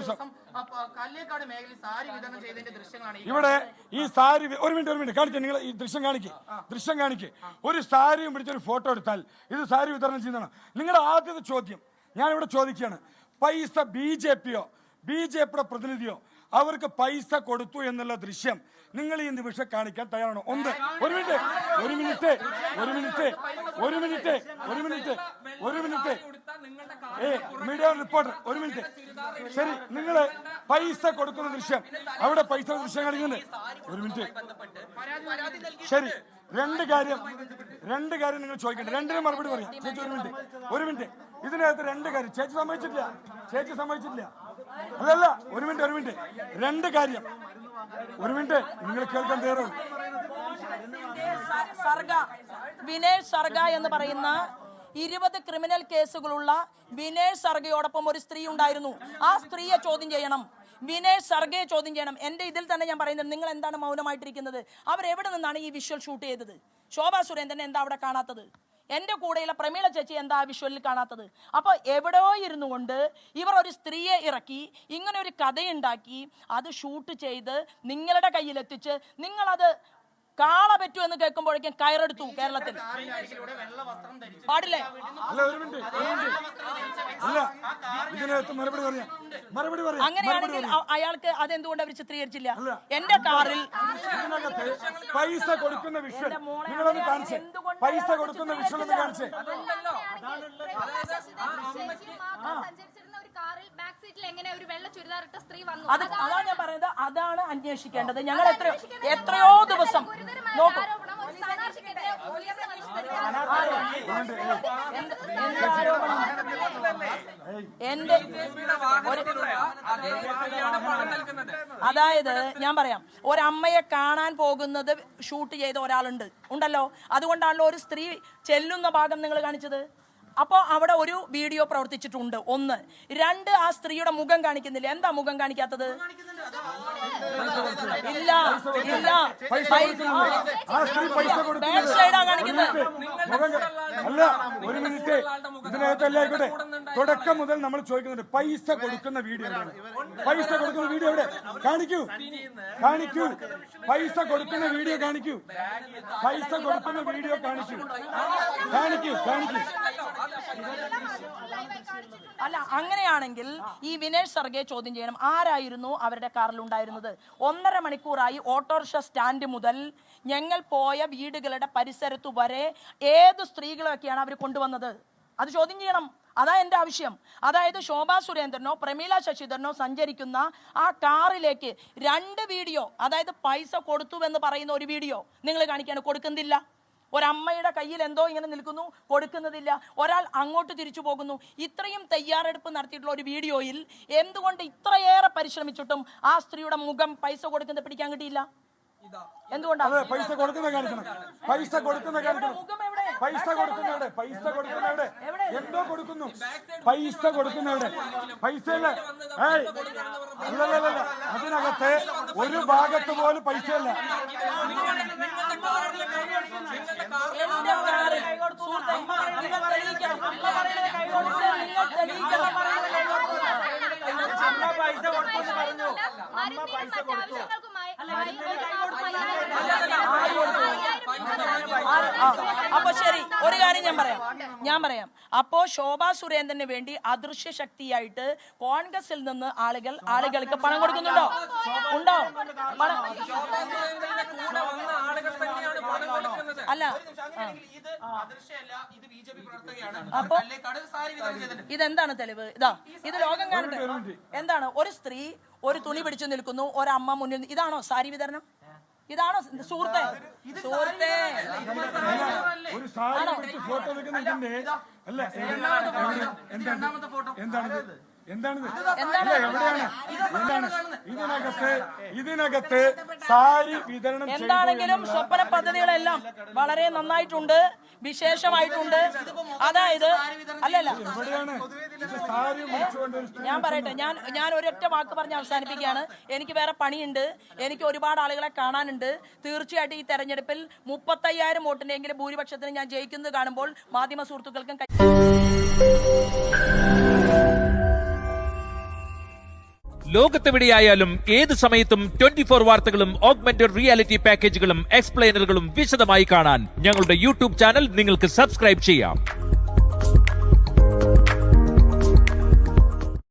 ദിവസം കല്ലേക്കാട് മേഖലയിൽ സാരി വിതരണം ചെയ്തതിന്റെ ദൃശ്യങ്ങളാണ് ഇവിടെ ഈ സാരി. ഒരു മിനിറ്റ് കാണിക്കുക. നിങ്ങൾ ഈ ദൃശ്യം കാണിക്കുക. ഒരു സാരിയും പിടിച്ചൊരു ഫോട്ടോ എടുത്താൽ ഇത് സാരി വിതരണം ചെയ്യുന്നതാണ്. നിങ്ങളുടെ ആദ്യത്തെ ചോദ്യം ഞാനിവിടെ ചോദിക്കുകയാണ്. പൈസ ബി.ജെ.പിയുടെ പ്രതിനിധിയോ അവർക്ക് പൈസ കൊടുത്തു എന്നുള്ള ദൃശ്യം നിങ്ങൾ ഈ നിമിഷം കാണിക്കാൻ തയ്യാറാണോ? ഒരു മിനിറ്റ് മീഡിയ റിപ്പോർട്ടർ ഒരു മിനിറ്റ്. ശരി, നിങ്ങൾ പൈസ കൊടുക്കുന്ന ദൃശ്യം അവിടെ പൈസ ദൃശ്യം കാണിക്കുന്നുണ്ട്. ഒരു മിനിറ്റ്. ശരി, രണ്ട് കാര്യം നിങ്ങൾ ചോദിക്കണ്ട. രണ്ടിനും മറുപടി പറയാം. ചേച്ചി ഒരു മിനിറ്റ്. ഇതിനകത്ത് രണ്ട് കാര്യം ചേച്ചി സമ്മതിച്ചിട്ടില്ല. അതല്ല, ഒരു മിനിറ്റ്. രണ്ട് കാര്യം. ഒരു മിനിറ്റ്, നിങ്ങൾ കേൾക്കാൻ തയ്യാറാണ്. വിനേഷ് സർഗ എന്ന് പറയുന്ന 20 ക്രിമിനൽ കേസുകളുള്ള വിനേഷ് സർഗയോടൊപ്പം ഒരു സ്ത്രീ ഉണ്ടായിരുന്നു. ആ സ്ത്രീയെ ചോദ്യം ചെയ്യണം. വിനേഷ് സർഗയെ ചോദ്യം ചെയ്യണം. എന്റെ ഇതിൽ തന്നെ ഞാൻ പറയുന്നത്, നിങ്ങൾ എന്താണ് മൗനമായിട്ടിരിക്കുന്നത്? അവരെവിടെ നിന്നാണ് ഈ വിഷ്വൽ ഷൂട്ട് ചെയ്തത്? ശോഭാ സുരേന്ദ്രൻ എന്താ അവിടെ കാണാത്തത്? എന്റെ കൂടെയുള്ള പ്രമീള ചേച്ചി എന്താ ആ വിഷ്വലിൽ കാണാത്തത്? അപ്പൊ എവിടെയോ ഇരുന്നു കൊണ്ട് ഇവർ ഒരു സ്ത്രീയെ ഇറക്കി ഇങ്ങനെ ഒരു കഥയുണ്ടാക്കി അത് ഷൂട്ട് ചെയ്ത് നിങ്ങളുടെ കയ്യിലെത്തിച്ച് നിങ്ങളത് കാള പറ്റൂ എന്ന് കേൾക്കുമ്പോഴേക്കും കയറെടുത്തു. കേരളത്തിൽ പാടില്ലേ? അങ്ങനെയാണെങ്കിൽ അയാൾക്ക് അതെന്തുകൊണ്ട് അവർ ചിത്രീകരിച്ചില്ല? എന്റെ കാറിൽ പൈസ കൊടുക്കുന്ന വിഷ്വൽ പൈസ കൊടുക്കുന്ന വിഷ്വൽ ഒന്ന് കാണിച്ചേ. അതാണ് ഞാൻ പറയുന്നത്. അതാണ് അന്വേഷിക്കേണ്ടത്. ഞങ്ങൾ എത്രയോ ദിവസം നോക്കും. അതായത് ഞാൻ പറയാം, ഒരമ്മയെ കാണാൻ പോകുന്നത് ഷൂട്ട് ചെയ്ത ഉണ്ടല്ലോ. അതുകൊണ്ടാണല്ലോ ഒരു സ്ത്രീ ചെല്ലുന്ന ഭാഗം നിങ്ങൾ കാണിച്ചത്. അപ്പോൾ അവിടെ ഒരു വീഡിയോ പ്രവർത്തിച്ചിട്ടുണ്ട്. 1. 2, ആ സ്ത്രീയുടെ മുഖം കാണിക്കുന്നില്ല. എന്താ മുഖം കാണിക്കാത്തത്? ഇല്ല, കാണിക്കുന്നത്. അല്ല, ഒരു മിനിറ്റ്. ഇതിനകത്തല്ലായിക്കോട്ടെ, തുടക്കം മുതൽ നമ്മൾ ചോദിക്കുന്നുണ്ട് പൈസ കൊടുക്കുന്ന വീഡിയോ എവിടെ? പൈസ കൊടുക്കുന്ന വീഡിയോ എവിടെ? കാണിക്കൂ. പൈസ കൊടുക്കുന്ന വീഡിയോ കാണിക്കൂ. അല്ല, അങ്ങനെയാണെങ്കിൽ ഈ വിനേഷ് സർഗയെ ചോദ്യം ചെയ്യണം. ആരായിരുന്നു അവരുടെ കാറിൽ ഉണ്ടായിരുന്നത്? 1.5 മണിക്കൂറായി ഓട്ടോറിക്ഷ സ്റ്റാൻഡ് മുതൽ ഞങ്ങൾ പോയ വീടുകളുടെ പരിസരത്തു വരെ ഏത് സ്ത്രീകളൊക്കെയാണ് അവർ കൊണ്ടുവന്നത്? അത് ചോദ്യം ചെയ്യണം. അതാ എന്റെ ആവശ്യം. അതായത് ശോഭാ സുരേന്ദ്രനോ പ്രമീള ശശിധരനോ സഞ്ചരിക്കുന്ന ആ കാറിലേക്ക് 2 വീഡിയോ, അതായത് പൈസ കൊടുത്തു എന്ന് പറയുന്ന ഒരു വീഡിയോ നിങ്ങൾ കാണിക്കാണ്. കൊടുക്കുന്നില്ല. ഒരമ്മയുടെ കയ്യിൽ എന്തോ ഇങ്ങനെ നിൽക്കുന്നു, കൊടുക്കുന്നതില്ല. ഒരാൾ അങ്ങോട്ട് തിരിച്ചു പോകുന്നു. ഇത്രയും തയ്യാറെടുപ്പ് നടത്തിയിട്ടുള്ള ഒരു വീഡിയോയിൽ എന്തുകൊണ്ട് ഇത്രയേറെ പരിശ്രമിച്ചിട്ടും ആ സ്ത്രീയുടെ മുഖം പൈസ കൊടുക്കുന്നത് പിടിക്കാൻ കിട്ടിയില്ല? എന്തുകൊണ്ടാണ്? പൈസ കൊടുക്കുന്ന കാണിക്കണം. പൈസ കൊടുക്കുന്ന എന്തോ കൊടുക്കുന്നു. പൈസ കൊടുക്കുന്നവിടെ പൈസ അല്ല. അതിനകത്ത് ഒരു ഭാഗത്ത് പോലും പൈസ അല്ല. പൈസ കൊടുത്തു പറഞ്ഞു. പൈസ കൊടുത്തു. അപ്പൊ ശരി, ഒരു കാര്യം ഞാൻ പറയാം. അപ്പോ ശോഭാ സുരേന്ദ്രന് വേണ്ടി അദൃശ്യ ശക്തിയായിട്ട് കോൺഗ്രസിൽ നിന്ന് ആളുകൾക്ക് പണം കൊടുക്കുന്നുണ്ടോ? ഉണ്ടോ? അല്ല, അപ്പൊ ഇതെന്താണ് തെളിവ്? ഇത് ലോകം കാണട്ടെ. എന്താണ്? ഒരു സ്ത്രീ ഒരു തുണി പിടിച്ചു നിൽക്കുന്നു, ഒരമ്മ മുന്നിൽ. ഇതാണോ സാരി വിതരണം? ഇതാണോ സുഹൃത്തെ? ഒരു സാരി ഫോട്ടോ ഇതിനകത്ത് സാരി വിതരണം എന്താണെങ്കിലും സ്വപ്ന പദ്ധതികളെല്ലാം വളരെ നന്നായിട്ടുണ്ട്, വിശേഷമായിട്ടുണ്ട്. അതായത് അല്ലല്ല, ഞാൻ പറയട്ടെ, ഞാൻ ഒരൊറ്റ വാക്ക് പറഞ്ഞ് അവസാനിപ്പിക്കുകയാണ്. എനിക്ക് വേറെ പണിയുണ്ട്, എനിക്ക് ഒരുപാട് ആളുകളെ കാണാനുണ്ട്. തീർച്ചയായിട്ടും ഈ തെരഞ്ഞെടുപ്പിൽ 35,000 വോട്ടിനെങ്കിലും ഭൂരിപക്ഷത്തിന് ഞാൻ ജയിക്കുന്നത് കാണുമ്പോൾ മാധ്യമ സുഹൃത്തുക്കൾക്കും ലോകത്തെവിടെയായാലും ഏത് സമയത്തും 24 വാർത്തകളും ഓഗ്മെന്റഡ് റിയാലിറ്റി പാക്കേജുകളും എക്സ്പ്ലെയിനറുകളും വിശദമായി കാണാൻ ഞങ്ങളുടെ യൂട്യൂബ് ചാനൽ നിങ്ങൾക്ക് സബ്സ്ക്രൈബ് ചെയ്യാം.